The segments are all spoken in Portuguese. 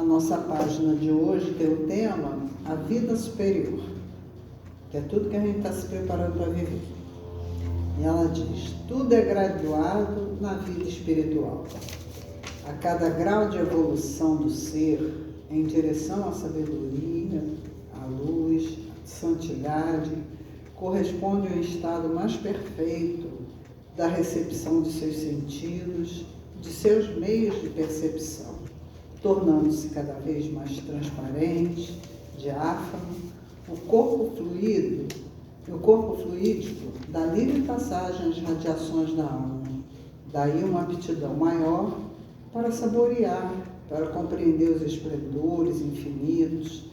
nossa página de hoje tem o tema A Vida Superior, que é tudo que a gente está se preparando para viver. E ela diz: tudo é graduado na vida espiritual. A cada grau de evolução do ser em direção à sabedoria, à luz, à santidade, corresponde ao estado mais perfeito da recepção de seus sentidos, de seus meios de percepção, tornando-se cada vez mais transparente, diáfano, o corpo fluídico dá livre passagem às radiações da alma. Daí uma aptidão maior para saborear, para compreender os esplendores infinitos,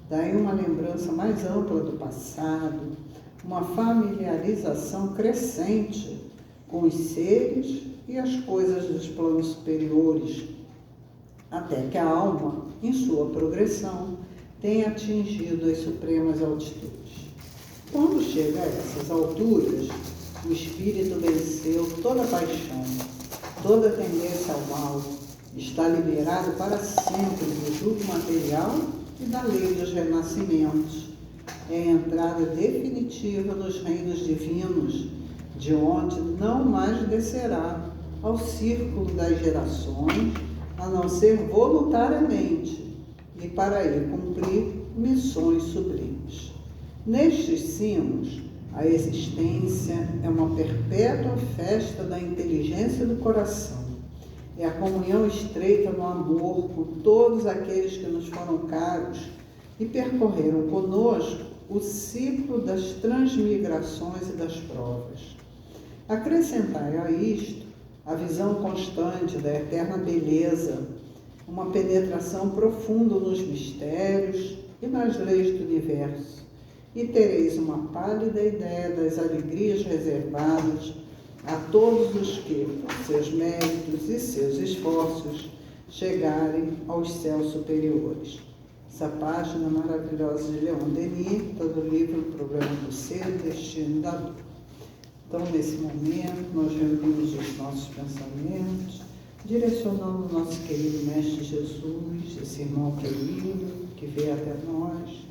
daí uma lembrança mais ampla do passado, uma familiarização crescente com os seres e as coisas dos planos superiores, até que a alma, em sua progressão, tenha atingido as supremas altitudes. Quando chega a essas alturas, o espírito venceu toda paixão, toda tendência ao mal, está liberado para sempre do jugo material e da lei dos renascimentos. É a entrada definitiva nos reinos divinos, de onde não mais descerá ao círculo das gerações, a não ser voluntariamente, e para ir cumprir missões sublimes. Nestes cimos, a existência é uma perpétua festa da inteligência do coração. É a comunhão estreita no amor com todos aqueles que nos foram caros e percorreram conosco o ciclo das transmigrações e das provas. Acrescentai a isto a visão constante da eterna beleza, uma penetração profunda nos mistérios e nas leis do universo, e tereis uma pálida ideia das alegrias reservadas a todos os que, por seus méritos e seus esforços, chegarem aos céus superiores. Essa página maravilhosa de Leon Denis, está do livro O Problema do Ser, o Destino da Dor. Então, nesse momento, nós reunimos os nossos pensamentos, direcionando o nosso querido Mestre Jesus, esse irmão querido que veio até nós,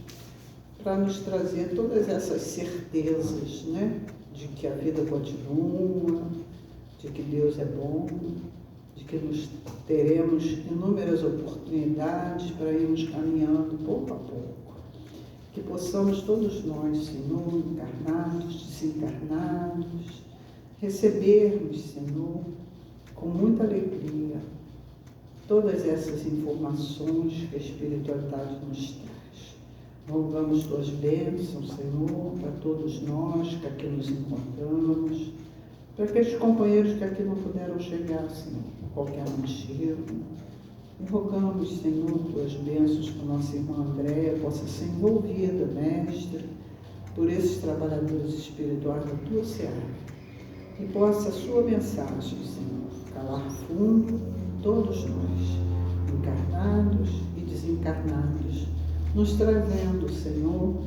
para nos trazer todas essas certezas, né? De que a vida continua, de que Deus é bom, de que nos teremos inúmeras oportunidades para irmos caminhando pouco a pouco. Que possamos todos nós, Senhor, encarnados, desencarnados, recebermos, Senhor, com muita alegria, todas essas informações que a espiritualidade nos traz. Rogamos tuas bênçãos, Senhor, para todos nós que aqui nos encontramos, para aqueles companheiros que aqui não puderam chegar, Senhor, por qualquer motivo. E rogamos, Senhor, tuas bênçãos para nossa irmã Andréia possa ser envolvida, Mestre, por esses trabalhadores espirituais da tua seara. E possa a sua mensagem, Senhor, calar fundo em todos nós, encarnados e desencarnados, nos trazendo, Senhor,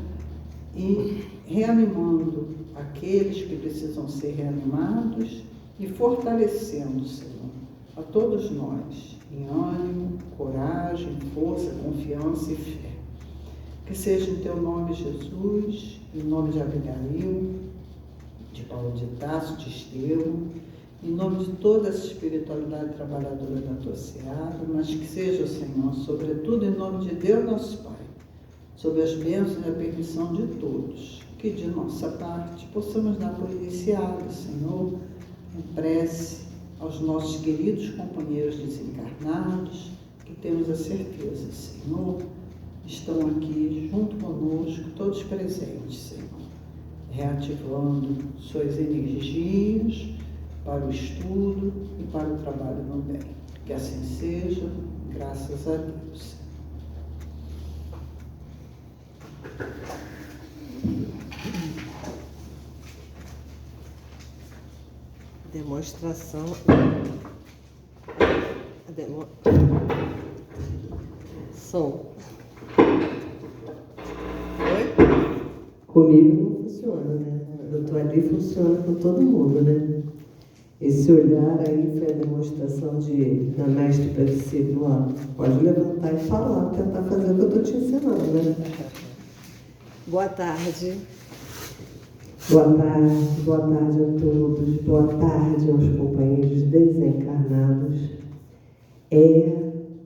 e reanimando aqueles que precisam ser reanimados e fortalecendo, Senhor, a todos nós, em ânimo, coragem, força, confiança e fé. Que seja em teu nome, Jesus, em nome de Abigail, de Paulo de Tarso, de Estevão, em nome de toda essa espiritualidade trabalhadora da tua seara, mas que seja, Senhor, sobretudo em nome de Deus, nosso Pai, sob as bênçãos e a permissão de todos, que de nossa parte possamos dar por iniciada, Senhor, em prece aos nossos queridos companheiros desencarnados, que temos a certeza, Senhor, estão aqui junto conosco, todos presentes, Senhor, reativando suas energias para o estudo e para o trabalho no bem. Que assim seja, graças a Deus. Demonstração. Som. Oi? Comigo não funciona, né? A doutora ali funciona com todo mundo, né? Esse olhar aí foi a demonstração da mestre Aparecido. Ó, pode levantar e falar, tentar fazer o que eu estou te ensinando, né? Boa tarde. Boa tarde a todos, boa tarde aos companheiros desencarnados. É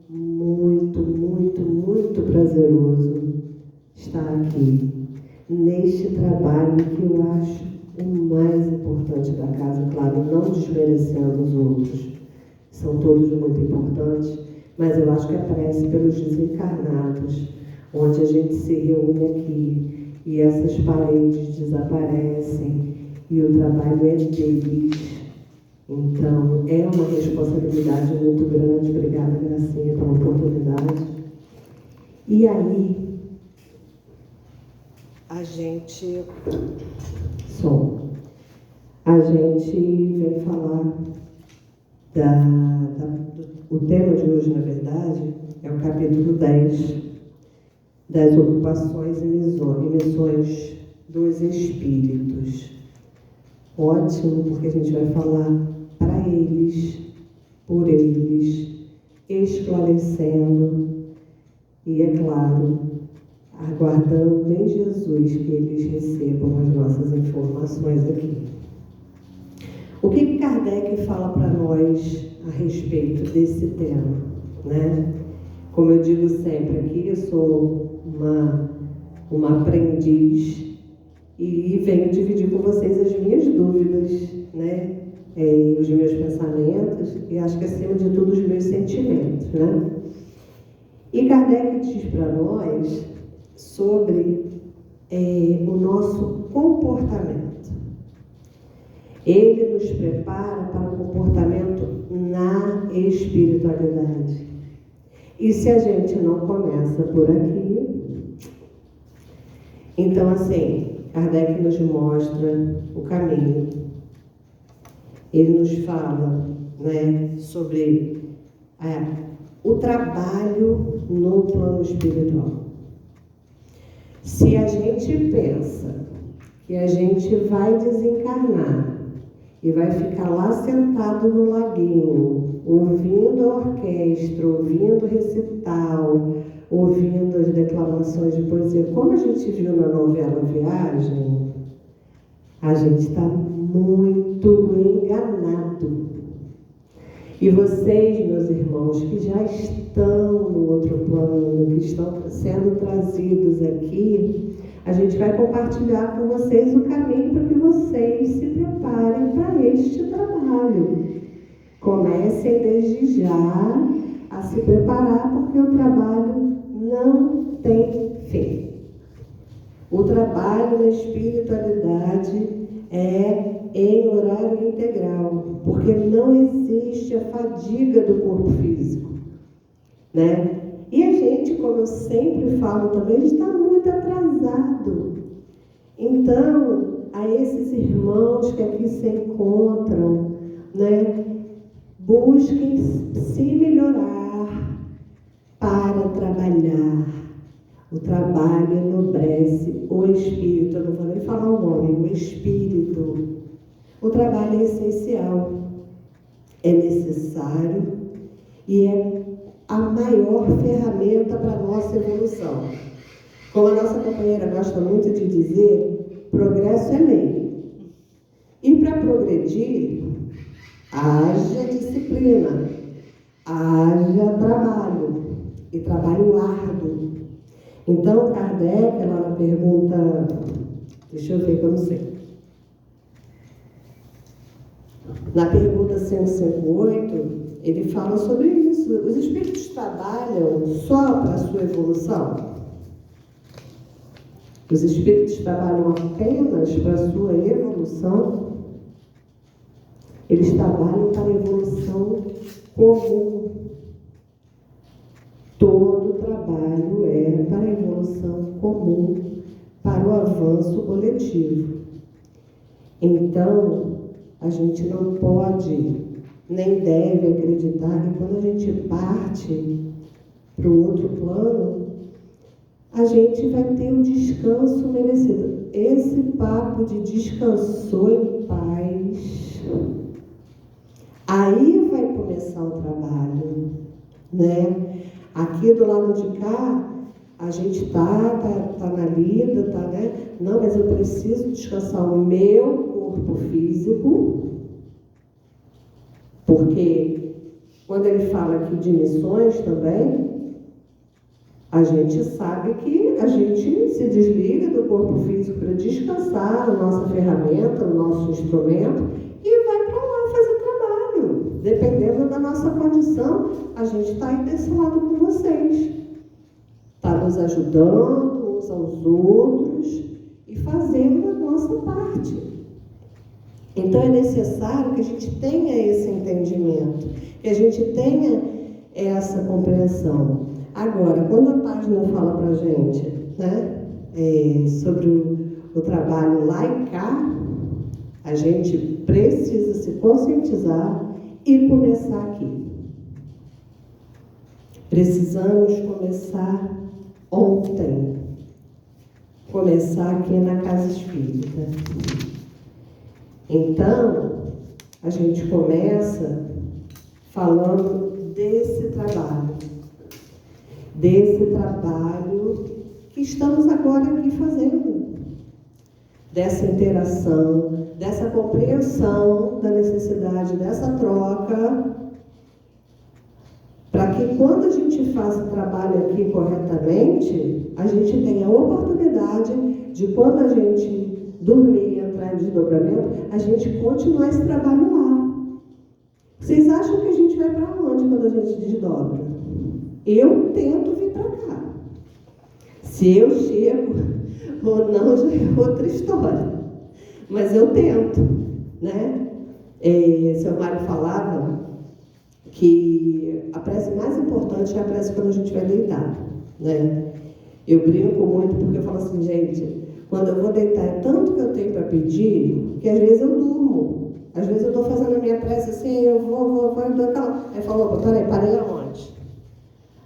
muito, muito, muito prazeroso estar aqui, neste trabalho que eu acho o mais importante da casa, claro, não desmerecendo os outros, são todos muito importantes, mas eu acho que a prece pelos desencarnados, onde a gente se reúne aqui, e essas paredes desaparecem, e o trabalho é deles. Então, é uma responsabilidade muito grande. Obrigada, Gracinha, pela oportunidade. E aí, A gente vem falar o tema de hoje, na verdade, é o capítulo 10 das ocupações e missões dos espíritos. Ótimo, porque a gente vai falar para eles, por eles, esclarecendo e, é claro, aguardando em Jesus que eles recebam as nossas informações aqui. O que Kardec fala para nós a respeito desse tema, né? Como eu digo sempre aqui, eu sou uma aprendiz e venho dividir com vocês as minhas dúvidas, né? Os meus pensamentos e acho que, acima de tudo, os meus sentimentos, né? E Kardec diz para nós sobre o nosso comportamento. Ele nos prepara para o comportamento na espiritualidade. E se a gente não começa por aqui, então, assim, Kardec nos mostra o caminho. Ele nos fala, né, sobre o trabalho no plano espiritual. Se a gente pensa que a gente vai desencarnar e vai ficar lá sentado no laguinho, ouvindo a orquestra, ouvindo o recital, ouvindo as declamações de poesia, como a gente viu na novela Viagem, a gente está muito enganado. E vocês, meus irmãos, que já estão no outro plano, que estão sendo trazidos aqui, a gente vai compartilhar com vocês o caminho para que vocês se preparem para este trabalho. Comecem desde já a se preparar, porque o trabalho não tem fim. O trabalho na espiritualidade é em horário integral, porque não existe a fadiga do corpo físico, né? E a gente, como eu sempre falo também, está muito atrasado. Então, a esses irmãos que aqui se encontram, né, busquem se melhorar para trabalhar. O trabalho enobrece o espírito. Eu não vou nem falar o nome, o espírito. O trabalho é essencial, é necessário e é a maior ferramenta para a nossa evolução. Como a nossa companheira gosta muito de dizer, progresso é lei. E para progredir, haja disciplina, haja trabalho, e trabalho árduo. Então, Kardec, ela na pergunta, deixa eu ver que eu não sei. Na pergunta 158, ele fala sobre isso. Os espíritos trabalham só para a sua evolução? Os espíritos trabalham apenas para a sua evolução? Eles trabalham para a evolução comum. Todo trabalho é para a evolução comum, para o avanço coletivo. Então, a gente não pode, nem deve acreditar que quando a gente parte para o outro plano, a gente vai ter um descanso merecido. Esse papo de descansou em paz Aí vai começar o trabalho, né? Aqui do lado de cá, a gente tá na lida, tá, né? Não, mas eu preciso descansar o meu corpo físico, porque quando ele fala aqui de missões também, a gente sabe que a gente se desliga do corpo físico para descansar a nossa ferramenta, o nosso instrumento, e vai para lá fazer trabalho. Dependendo da nossa condição, a gente está aí desse lado com vocês. Está nos ajudando uns aos outros e fazendo a nossa parte. Então é necessário que a gente tenha esse entendimento, que a gente tenha essa compreensão. Agora, quando a página fala para a gente, né, sobre o trabalho lá e cá, a gente precisa se conscientizar e começar aqui. Precisamos começar ontem. Começar aqui na Casa Espírita. Então, a gente começa falando desse trabalho que estamos agora aqui fazendo, dessa interação, dessa compreensão da necessidade dessa troca, para que quando a gente faça o trabalho aqui corretamente, a gente tenha a oportunidade de, quando a gente dormir e entrar em desdobramento, a gente continuar esse trabalho lá. Vocês acham que a gente vai para onde quando a gente desdobra? Eu tento vir para cá. Se eu chego ou não, já é outra história. Mas eu tento, né? Seu Mário falava que a prece mais importante é a prece quando a gente vai deitar, né? Eu brinco muito porque eu falo assim, gente, quando eu vou deitar é tanto que eu tenho para pedir, que às vezes eu durmo. Às vezes eu estou fazendo a minha prece assim, eu vou, eu dou aquela... Aí falou, opa, peraí, parei aonde?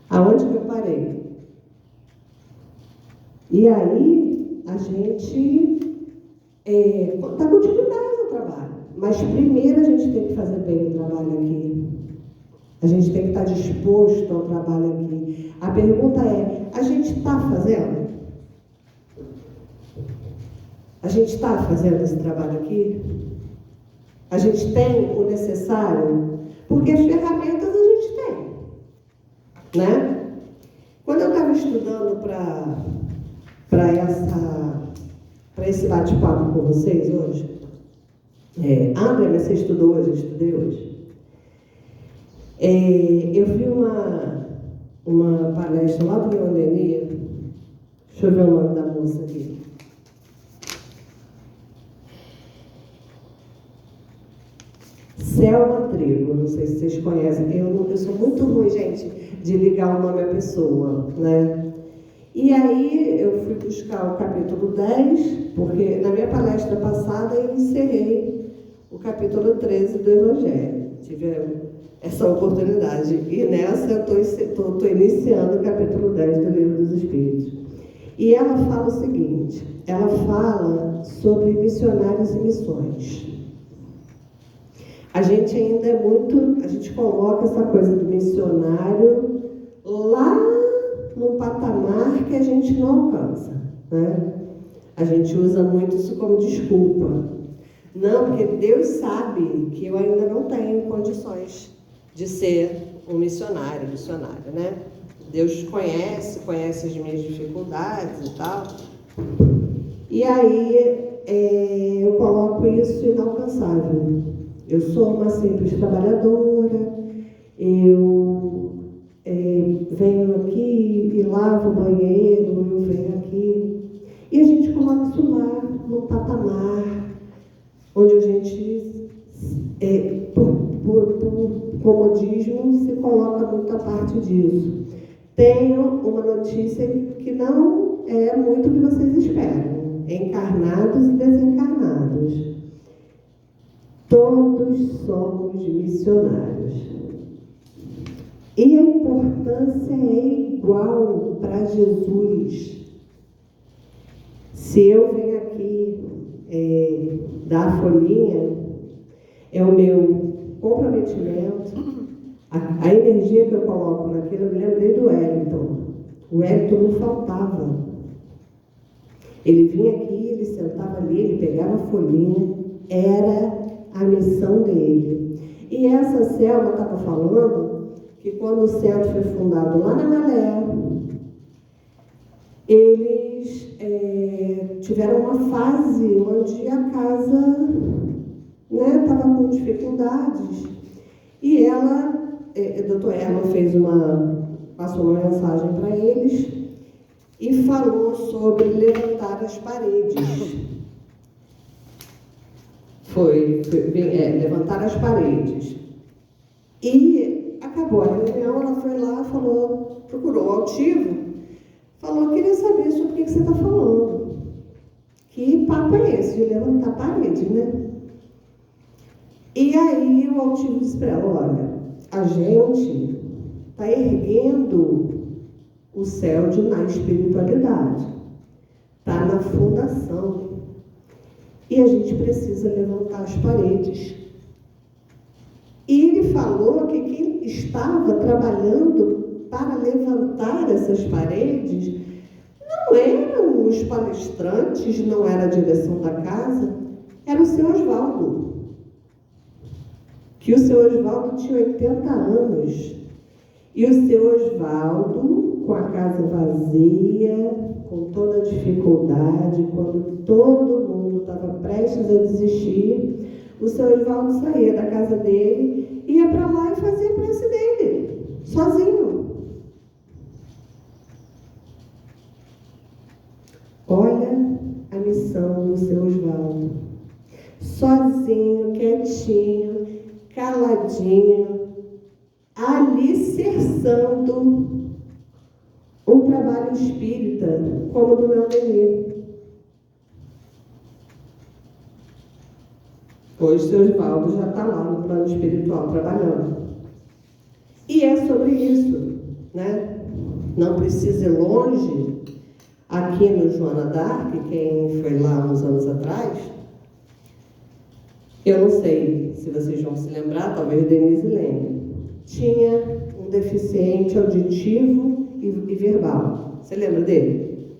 Aonde que eu parei? E aí, a gente dá continuidade ao trabalho. Mas primeiro a gente tem que fazer bem o trabalho aqui. A gente tem que estar disposto ao trabalho aqui. A pergunta é, a gente está fazendo? A gente está fazendo esse trabalho aqui? A gente tem o necessário? Porque as ferramentas a gente tem, né? Quando eu estava estudando para esse bate-papo com vocês hoje, André, mas você estudou hoje? Eu estudei hoje. Eu vi uma palestra lá do Leon Denis, deixa eu ver o nome da moça aqui. Selma Trigo, não sei se vocês conhecem. Eu sou muito ruim, gente, de ligar o nome à pessoa, né? E aí eu fui buscar o capítulo 10, porque na minha palestra passada eu encerrei o capítulo 13 do Evangelho. Tive essa oportunidade. E nessa eu estou iniciando o capítulo 10 do Livro dos Espíritos. E ela fala o seguinte, ela fala sobre missionários e missões. A gente ainda a gente coloca essa coisa do missionário lá num patamar que a gente não alcança, né? A gente usa muito isso como desculpa. Não, porque Deus sabe que eu ainda não tenho condições de ser um missionária, né? Deus conhece as minhas dificuldades e tal. E aí eu coloco isso inalcançável. Eu sou uma simples trabalhadora, eu venho aqui e lavo o banheiro, eu venho aqui. E a gente coloca isso lá no patamar, onde a gente, por comodismo, se coloca muito a parte disso. Tenho uma notícia que não é muito o que vocês esperam. Encarnados e desencarnados. Todos somos missionários. E a importância é igual para Jesus. Se eu venho aqui dar a folhinha, é o meu comprometimento. A energia que eu coloco naquilo, eu me lembrei do Wellington. O Wellington não faltava. Ele vinha aqui, ele sentava ali, ele pegava a folhinha, era a missão dele. E essa Selma estava falando que quando o centro foi fundado lá na Malé, eles tiveram uma fase onde a casa estava com dificuldades. E ela, a doutora Erma passou uma mensagem para eles e falou sobre levantar as paredes. Levantar as paredes. E acabou a reunião, ela foi lá, procurou o altivo, falou, queria saber sobre o que você está falando. Que papo é esse de levantar a parede, né? E aí o altivo disse para ela, olha, a gente está erguendo o céu na espiritualidade. Está na fundação. E a gente precisa levantar as paredes. E ele falou que quem estava trabalhando para levantar essas paredes não eram os palestrantes, não era a direção da casa, era o seu Oswaldo. Que o seu Oswaldo tinha 80 anos. E o seu Oswaldo, com a casa vazia, com toda a dificuldade, quando todo mundo estava prestes a desistir, o seu Oswaldo saía da casa dele, ia para lá e fazia a prece dele, sozinho. Olha a missão do seu Oswaldo. Sozinho, quietinho, caladinho, alicerçando um trabalho espírita como o do meu Denis. Hoje, seu Oswaldo já está lá no plano espiritual trabalhando. E é sobre isso, né? Não precisa ir longe. Aqui no Joana d'Arc, quem foi lá uns anos atrás, eu não sei se vocês vão se lembrar, talvez Denise lembre, tinha um deficiente auditivo e verbal. Você lembra dele?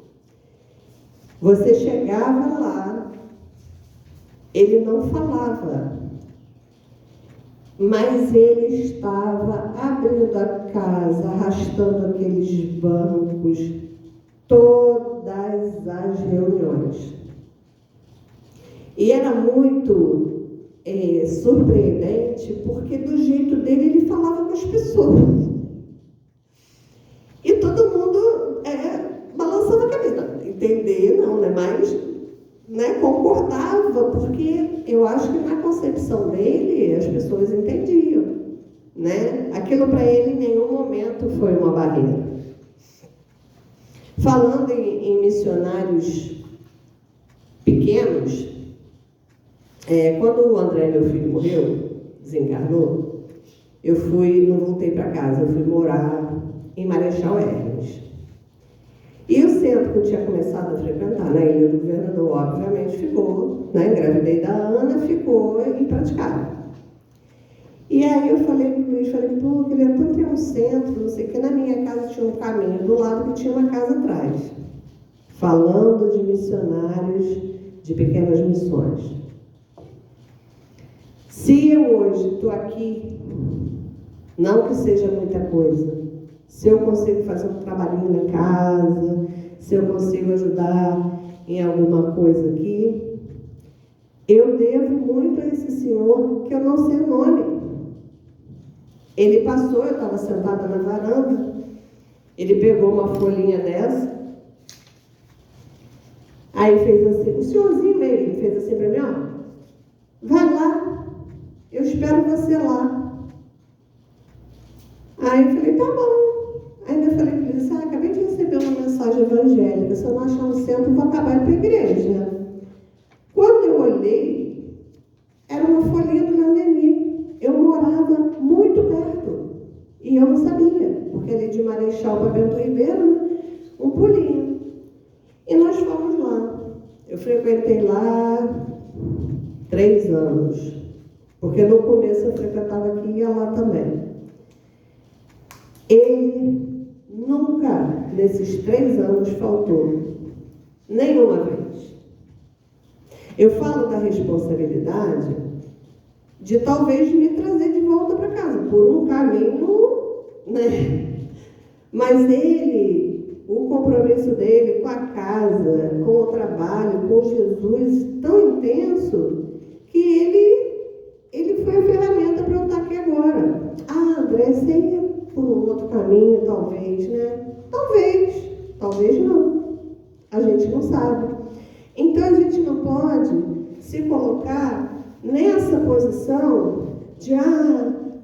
Você chegava lá, ele não falava, mas ele estava abrindo a casa, arrastando aqueles bancos, todas as reuniões. E era muito surpreendente, porque do jeito dele ele falava com as pessoas. E todo mundo balançando a cabeça. Entender não, né? Mas concordava, porque eu acho que na concepção dele as pessoas entendiam. Né? Aquilo para ele em nenhum momento foi uma barreira. Falando em missionários pequenos, quando o André, meu filho, morreu, desencarnou, eu não voltei para casa, eu fui morar em Marechal Hermes. E o centro que eu tinha começado a frequentar, na Ilha do Governador, obviamente ficou, engravidei da Ana, ficou impraticável. E aí eu falei para o Luiz, pô, eu queria tanto ter um centro, não sei o que, na minha casa tinha um caminho do lado que tinha uma casa atrás, falando de missionários de pequenas missões. Se eu hoje estou aqui, não que seja muita coisa, se eu consigo fazer um trabalhinho na casa, se eu consigo ajudar em alguma coisa aqui, eu devo muito a esse senhor que eu não sei o nome. Ele passou, eu estava sentada na varanda, ele pegou uma folhinha dessa, aí fez assim, o senhorzinho mesmo fez assim para mim, ó, vai lá, eu espero você lá. Aí eu falei, tá bom. Ainda falei para ele, acabei de receber uma mensagem evangélica, se eu não achar um centro, eu vou acabar indo para a igreja. Quando eu olhei, era uma folhinha do meu Denis. Eu morava muito perto. E eu não sabia, porque ali de Marechal para Bento Ribeiro, um pulinho. E nós fomos lá. Eu frequentei lá 3 anos. Porque no começo eu frequentava aqui e ia lá também. Ele nunca, nesses 3 anos, faltou. Nenhuma vez. Eu falo da responsabilidade de talvez me trazer de volta para casa, por um caminho, né? Mas ele, o compromisso dele com a casa, com o trabalho, com Jesus, tão intenso, que ele foi a ferramenta para eu estar aqui agora. Ah, André, você ia por um outro caminho, talvez, né? Talvez não. A gente não sabe. Então, a gente não pode se colocar nessa posição de,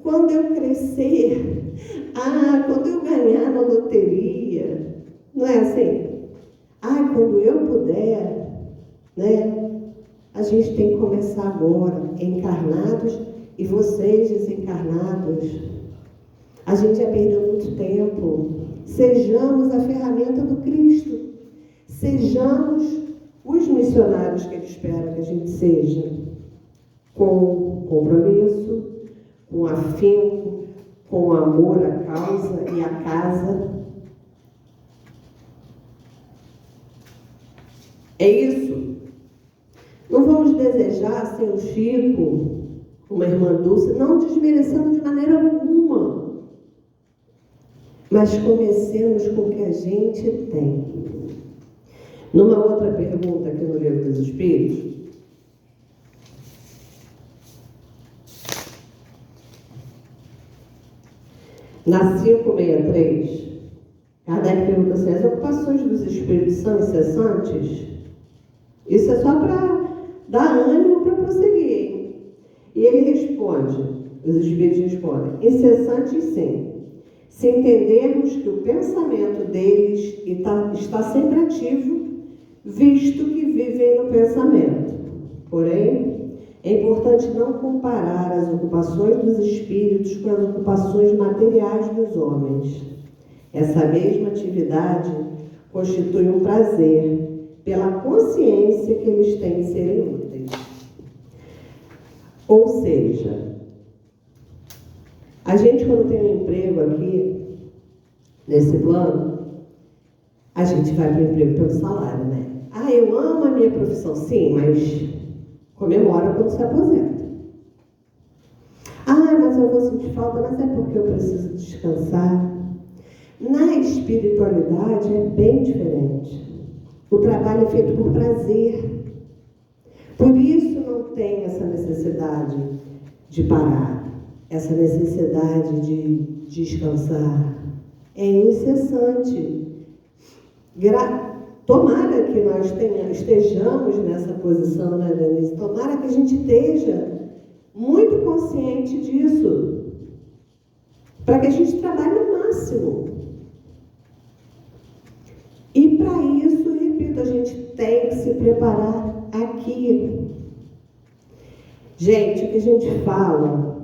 quando eu crescer, quando eu ganhar na loteria. Não é assim? Quando eu puder, né? A gente tem que começar agora, encarnados, e vocês desencarnados. A gente já perdeu muito tempo. Sejamos a ferramenta do Cristo. Sejamos os missionários que Ele espera que a gente seja. Com compromisso, com afinco, com amor à causa e à casa. É isso. Não vamos desejar ser o Chico, uma irmã Dulce, não desmerecendo de maneira alguma. Mas comecemos com o que a gente tem. Numa outra pergunta aqui no Livro dos Espíritos, na 563, Kardec pergunta assim: as ocupações dos espíritos são incessantes? Isso é só para dar ânimo para prosseguir, hein? E ele responde, os espíritos respondem: incessantes sim, se entendermos que o pensamento deles está sempre ativo, visto que vivem no pensamento. Porém, é importante não comparar as ocupações dos espíritos com as ocupações materiais dos homens. Essa mesma atividade constitui um prazer pela consciência que eles têm de serem úteis. Ou seja, a gente, quando tem um emprego aqui, nesse plano, a gente vai para o emprego pelo salário, né? Eu amo a minha profissão, sim, mas comemora quando se aposenta. Mas eu vou sentir falta, mas é porque eu preciso descansar. Na espiritualidade é bem diferente. O trabalho é feito por prazer. Por isso não tem essa necessidade de parar, essa necessidade de descansar. É incessante. Tomara que nós estejamos nessa posição, né, Denise? Tomara que a gente esteja muito consciente disso, para que a gente trabalhe o máximo. E para isso, repito, a gente tem que se preparar aqui. Gente, o que a gente fala,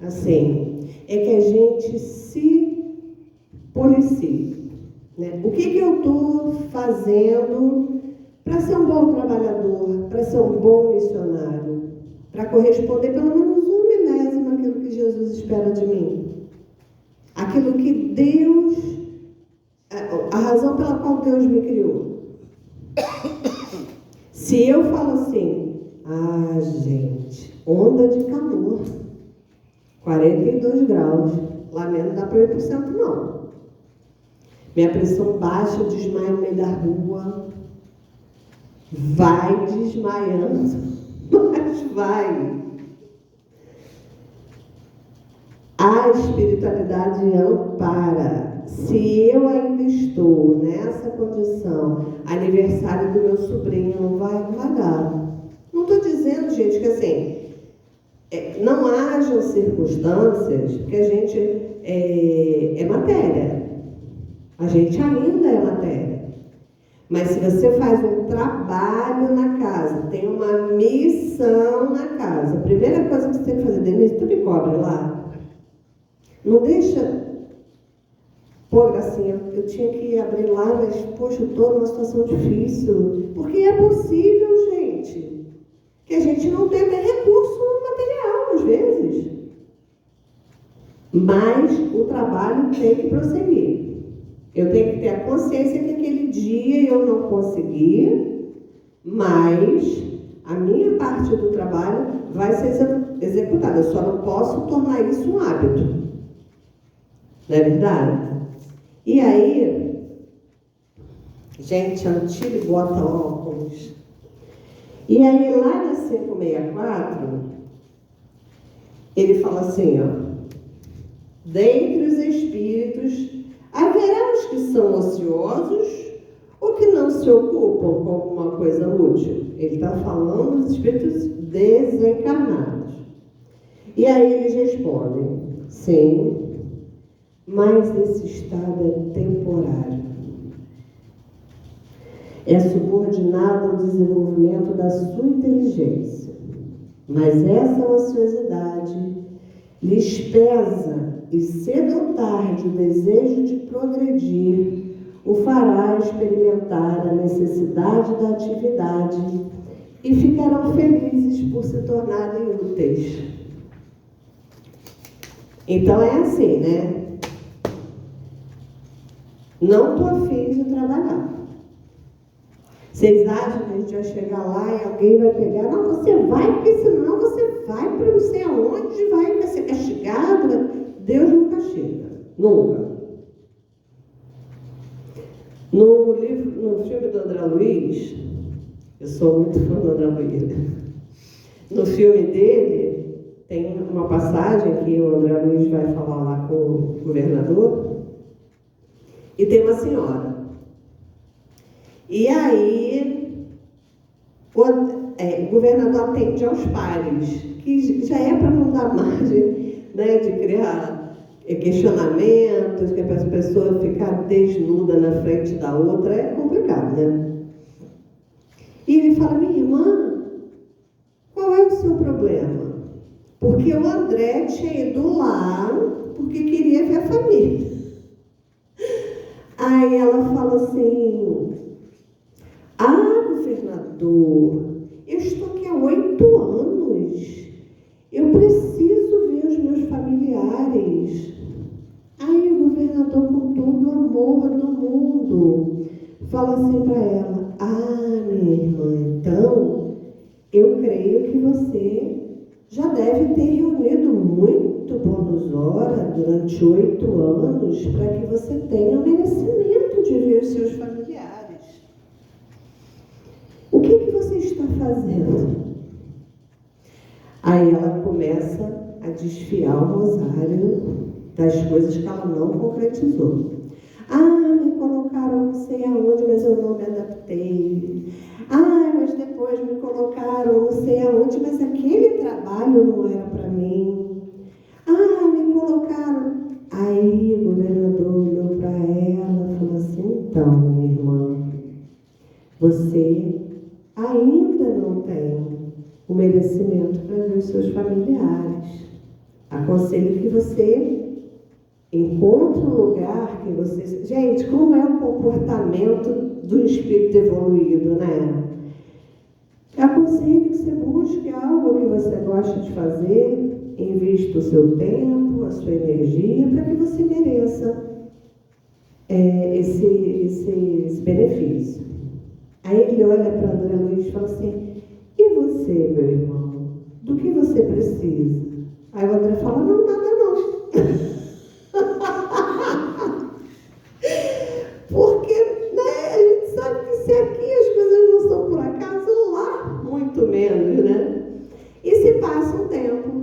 assim, é que a gente se policie. Né? O que eu estou fazendo para ser um bom trabalhador, para ser um bom missionário, para corresponder pelo menos 1/1000 àquilo que Jesus espera de mim? Aquilo que Deus, a razão pela qual Deus me criou. Se eu falo assim, gente, onda de calor, 42 graus, lá menos não dá para ir para o centro, não. Minha pressão baixa, eu desmaio no meio da rua. Vai desmaiando, mas vai. A espiritualidade ampara. Se eu ainda estou nessa condição, aniversário do meu sobrinho, não vai dar. Não estou dizendo, gente, que assim, não hajam circunstâncias que a gente é matéria. A gente ainda é matéria. Mas se você faz um trabalho na casa, tem uma missão na casa, a primeira coisa que você tem que fazer, Denise, tu me cobre lá. Não deixa... Pô, Gracinha, eu tinha que abrir lá, mas, poxa, eu estou numa situação difícil. Porque é possível, gente, que a gente não tenha recurso material, às Mas o trabalho tem que prosseguir. Eu tenho que ter a consciência que aquele dia eu não consegui, mas a minha parte do trabalho vai ser executada. Eu só não posso tornar isso um hábito. Não é verdade? E aí, gente, Antílio bota óculos. E aí, lá na 564, ele fala assim, ó. Dentre os espíritos, haverá os que são ociosos ou que não se ocupam com alguma coisa útil. Ele está falando dos espíritos desencarnados. E aí eles respondem, sim, mas esse estado é temporário. É subordinado ao desenvolvimento da sua inteligência. Mas essa ociosidade lhes pesa e cedo ou tarde o desejo de progredir o fará experimentar a necessidade da atividade e ficarão felizes por se tornarem úteis. Então é assim, né? Não estou afim de trabalhar. Vocês acham que a gente vai chegar lá e alguém vai pegar? Não, você vai, porque senão você vai para não sei aonde, vai ser castigado. Deus nunca chega. Nunca. No filme do André Luiz, eu sou muito fã do André Luiz. No filme dele, tem uma passagem que o André Luiz vai falar lá com o governador, e tem uma senhora. E aí, o governador atende aos pares, que já é para não dar margem, né, de criar questionamentos, que a pessoa ficar desnuda na frente da outra, é complicado, né? E ele fala, minha irmã, qual é o seu problema? Porque o André tinha ido lá porque queria ver a família. Aí ela fala assim, governador, eu estou aqui há 8 anos, eu preciso ver os meus familiares. Aí o governador, com todo o amor do mundo, fala assim para ela, minha irmã, então, eu creio que você já deve ter reunido muito bônus hora durante 8 anos para que você tenha o merecimento de ver os seus familiares. O que você está fazendo? Aí ela começa a desfiar o rosário das coisas que ela não concretizou. Me colocaram não sei aonde, mas eu não me adaptei. Mas depois me colocaram não sei aonde, mas aquele trabalho não era para mim. Me colocaram. Aí o governador olhou para ela e falou assim, então, minha irmã, você ainda não tem o merecimento para ver os seus familiares. Aconselho que você encontre um lugar que você... Gente, como é o comportamento do espírito evoluído, né? Aconselho que você busque algo que você gosta de fazer, invista o seu tempo, a sua energia, para que você mereça esse benefício. Aí ele olha para André Luiz e fala assim, e você, meu irmão, do que você precisa? Aí o André fala, não, nada não. Porque, né, a gente sabe que se aqui as coisas não são por acaso, lá muito menos, né? E se passa um tempo,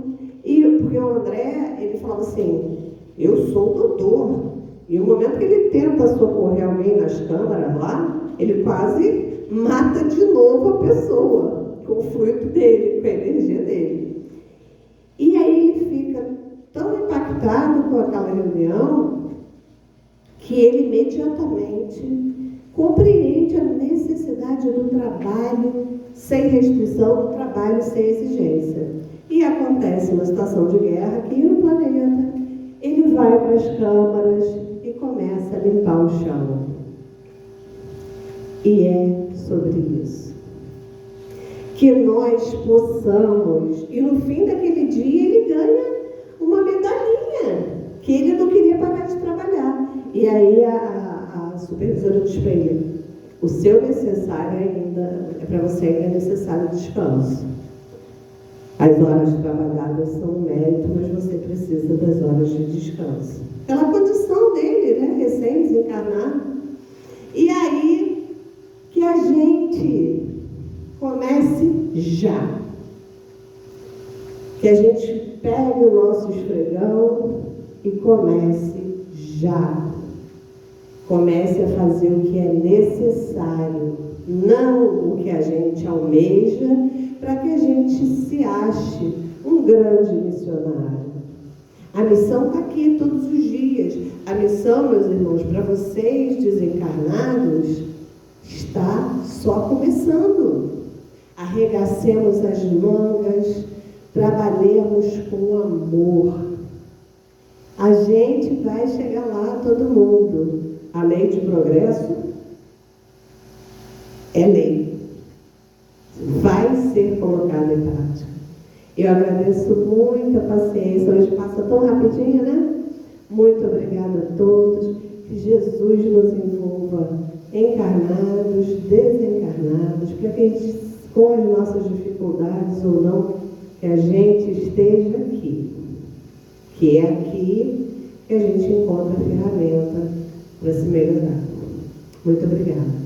porque o André, ele falava assim, eu sou doutor. E no momento que ele tenta socorrer alguém nas câmaras lá, ele quase mata de novo a pessoa, com o fluido dele, com a energia dele. E aí ele fica tão impactado com aquela reunião que ele imediatamente compreende a necessidade do trabalho sem restrição, do trabalho sem exigência. E acontece uma situação de guerra aqui no planeta. Ele vai para as câmaras e começa a limpar o chão. E é sobre isso. Que nós possamos, e no fim daquele dia ele ganha uma medalhinha. E aí a supervisora diz para ele: o seu necessário ainda, para você ainda é necessário descanso. As horas trabalhadas são um mérito, mas você precisa das horas de descanso. Pela condição dele, né? Recém-desencarnado. E aí que a gente comece já. Que a gente pegue o nosso esfregão e comece já. Comece a fazer o que é necessário, não o que a gente almeja, para que a gente se ache um grande missionário. A missão está aqui todos os dias. A missão, meus irmãos, para vocês desencarnados, está só começando. Arregacemos as mangas, trabalhemos com amor. A gente vai chegar lá, todo mundo. A lei de progresso é lei. Vai ser colocada em prática. Eu agradeço muito a paciência. Hoje passa tão rapidinho, né? Muito obrigada a todos. Que Jesus nos envolva, encarnados, desencarnados, para que a gente, com as nossas dificuldades ou não, que a gente esteja aqui. Que é aqui que a gente encontra a ferramenta para se melhorar. Muito obrigada.